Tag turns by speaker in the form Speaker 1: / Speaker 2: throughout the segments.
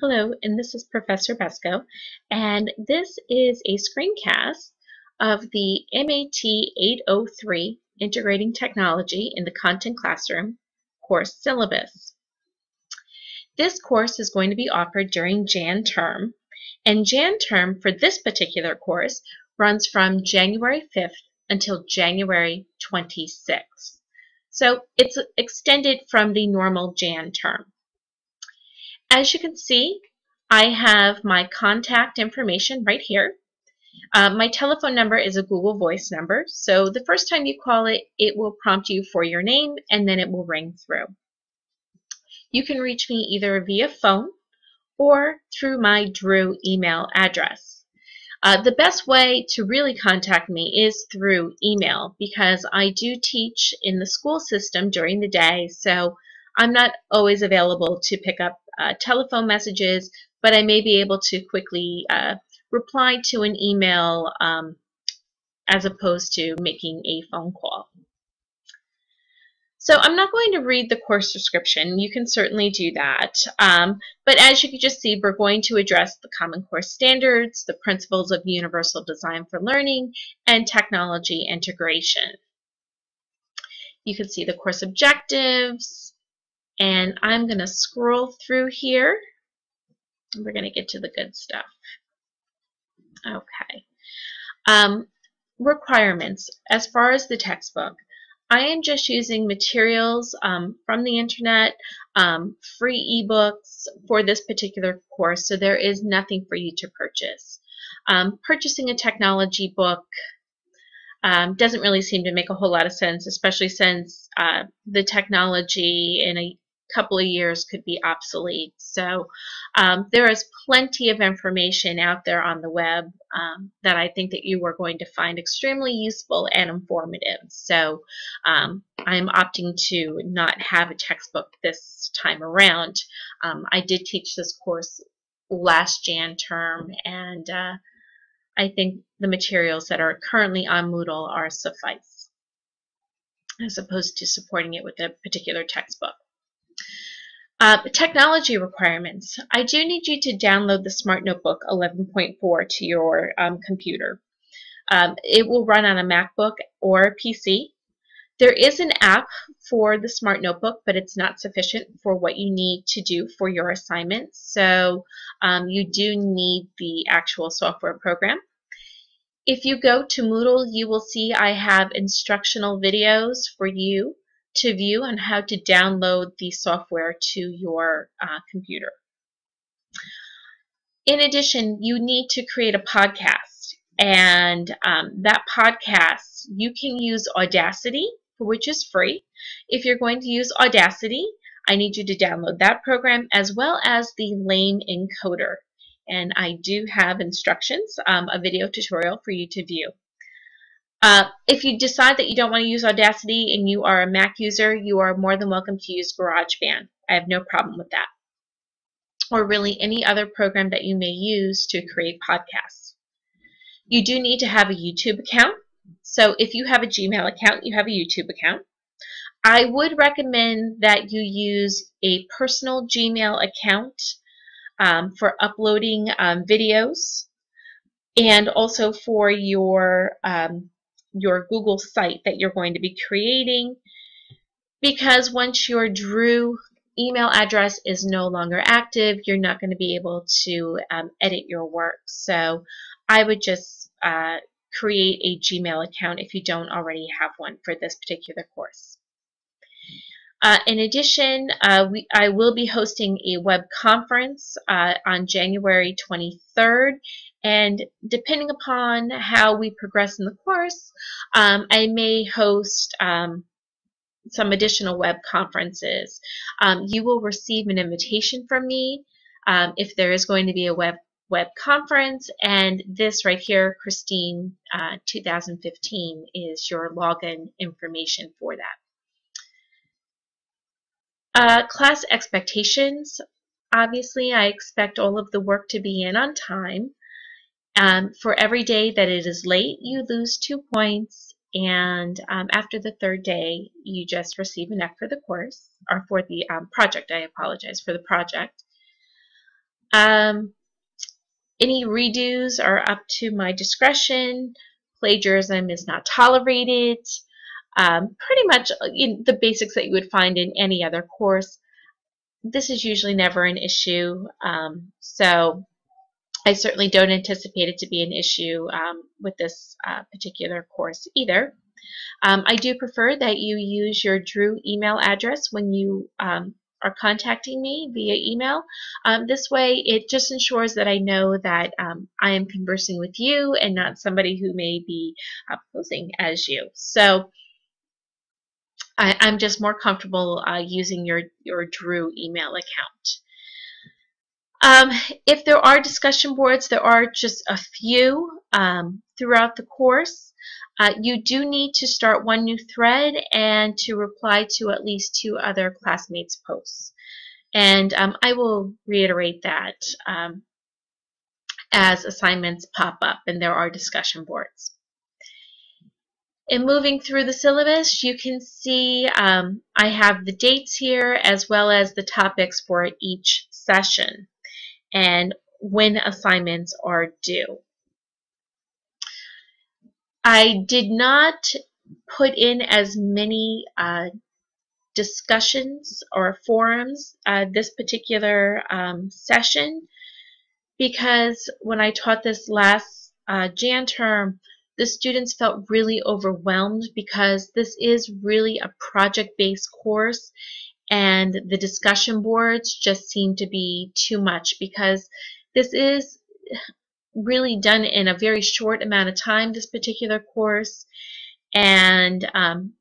Speaker 1: Hello, and this is Professor Besko, and this is a screencast of the MAT 803 Integrating Technology in the Content Classroom course syllabus. This course is going to be offered during Jan term, and Jan term for this particular course runs from January 5th until January 26th. So it's extended from the normal Jan term. As you can see, I have my contact information right here. My telephone number is a Google Voice number, so the first time you call it, it will prompt you for your name and then it will ring through. You can reach me either via phone or through my Drew email address. The best way to really contact me is through email because I do teach in the school system during the day, so I'm not always available to pick up telephone messages, but I may be able to quickly reply to an email as opposed to making a phone call. So I'm not going to read the course description. You can certainly do that. But as you can just see, we're going to address the Common Core standards, the principles of universal design for learning, and technology integration. You can see the course objectives, and I'm going to scroll through here. We're going to get to the good stuff. Okay. Requirements. As far as the textbook, I am just using materials from the internet, free ebooks for this particular course, so there is nothing for you to purchase. Purchasing a technology book doesn't really seem to make a whole lot of sense, especially since the technology in a couple of years could be obsolete. So there is plenty of information out there on the web that I think that you are going to find extremely useful and informative. So I'm opting to not have a textbook this time around. I did teach this course last Jan term, and I think the materials that are currently on Moodle are suffice, as opposed to supporting it with a particular textbook. Technology requirements. I do need you to download the Smart Notebook 11.4 to your computer. It will run on a MacBook or a PC. There is an app for the Smart Notebook, but it's not sufficient for what you need to do for your assignments. So you do need the actual software program. If you go to Moodle, you will see I have instructional videos for you to view on how to download the software to your computer. In addition, you need to create a podcast, and that podcast, you can use Audacity, which is free. If you're going to use Audacity, I need you to download that program as well as the Lame Encoder. And I do have instructions, a video tutorial for you to view. If you decide that you don't want to use Audacity and you are a Mac user, you are more than welcome to use GarageBand. I have no problem with that. Or really any other program that you may use to create podcasts. You do need to have a YouTube account. So if you have a Gmail account, you have a YouTube account. I would recommend that you use a personal Gmail account for uploading videos, and also for your Google site that you're going to be creating, because once your Drew email address is no longer active, you're not going to be able to edit your work. So I would just create a Gmail account if you don't already have one for this particular course. In addition, I will be hosting a web conference on January 23rd, and depending upon how we progress in the course, I may host some additional web conferences. You will receive an invitation from me if there is going to be a web conference, and this right here, Christine 2015, is your login information for that. Class expectations. Obviously, I expect all of the work to be in on time. For every day that it is late, you lose 2 points, and after the third day, you just receive an F for the course, or for the project. I apologize for the project. Any redos are up to my discretion. Plagiarism is not tolerated. Pretty much the basics that you would find in any other course. This is usually never an issue, so I certainly don't anticipate it to be an issue with this particular course either. I do prefer that you use your Drew email address when you are contacting me via email. This way it just ensures that I know that I am conversing with you and not somebody who may be posing as you. So I'm just more comfortable using your Drew email account. If there are discussion boards, there are just a few throughout the course. You do need to start one new thread and to reply to at least 2 other classmates' posts. And I will reiterate that as assignments pop up and there are discussion boards. In moving through the syllabus, you can see I have the dates here as well as the topics for each session and when assignments are due. I did not put in as many discussions or forums this particular session because when I taught this last Jan term, the students felt really overwhelmed because this is really a project-based course and the discussion boards just seem to be too much because this is really done in a very short amount of time, this particular course. And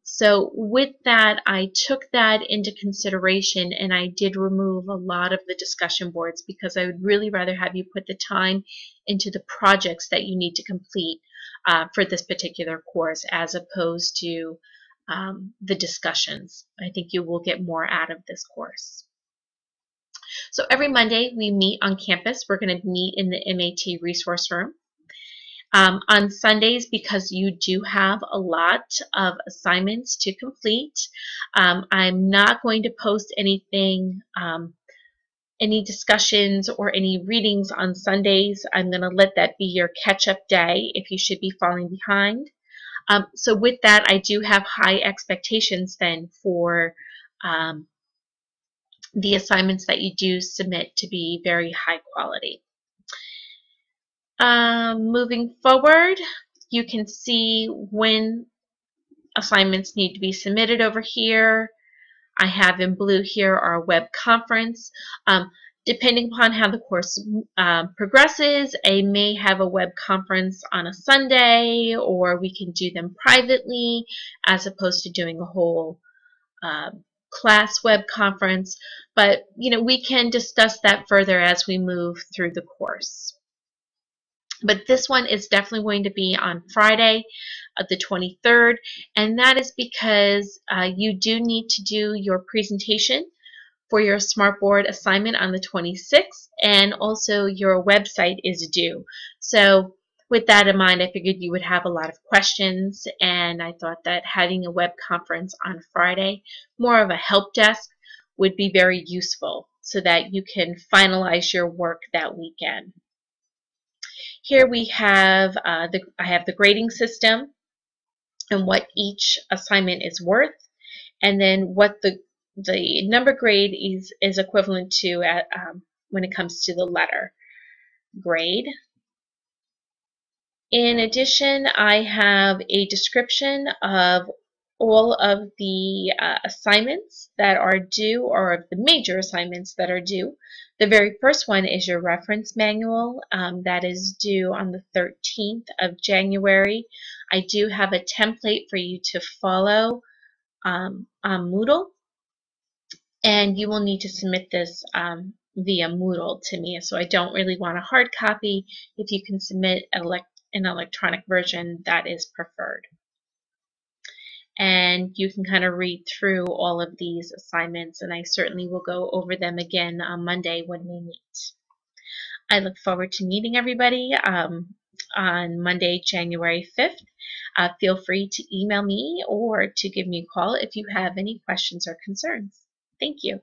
Speaker 1: so with that, I took that into consideration and I did remove a lot of the discussion boards because I would really rather have you put the time into the projects that you need to complete for this particular course as opposed to the discussions. I think you will get more out of this course. So every Monday we meet on campus. We're going to meet in the MAT resource room. On Sundays, because you do have a lot of assignments to complete, I'm not going to post anything, any discussions or any readings on Sundays. I'm going to let that be your catch-up day if you should be falling behind. So with that, I do have high expectations then for the assignments that you do submit to be very high quality. Moving forward, you can see when assignments need to be submitted over here. I have in blue here our web conference. Depending upon how the course progresses, I may have a web conference on a Sunday, or we can do them privately as opposed to doing a whole class web conference. But we can discuss that further as we move through the course. But this one is definitely going to be on Friday, the 23rd, and that is because you do need to do your presentation for your Smartboard assignment on the 26th, and also your website is due. So with that in mind, I figured you would have a lot of questions, and I thought that having a web conference on Friday, more of a help desk, would be very useful so that you can finalize your work that weekend. Here we have I have the grading system and what each assignment is worth, and then what the number grade is equivalent to at, when it comes to the letter grade. In addition, I have a description of all of the assignments that are due, or of the major assignments that are due. The very first one is your reference manual that is due on the 13th of January. I do have a template for you to follow on Moodle, and you will need to submit this via Moodle to me. So I don't really want a hard copy. If you can submit an electronic version, that is preferred. And you can kind of read through all of these assignments, and I certainly will go over them again on Monday when we meet. I look forward to meeting everybody on Monday, January 5th. Feel free to email me or to give me a call if you have any questions or concerns. Thank you.